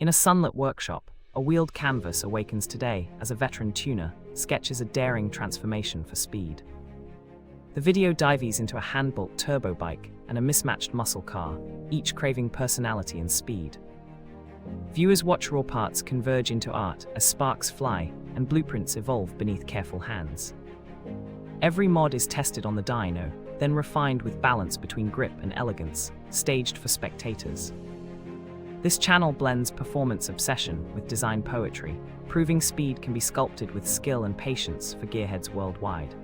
In a sunlit workshop, a wheeled canvas awakens today as a veteran tuner sketches a daring transformation for speed. The video dives into a hand-built turbo bike and a mismatched muscle car, each craving personality and speed. Viewers watch raw parts converge into art as sparks fly and blueprints evolve beneath careful hands. Every mod is tested on the dyno, then refined with balance between grip and elegance, staged for spectators. This channel blends performance obsession with design poetry, proving speed can be sculpted with skill and patience for gearheads worldwide.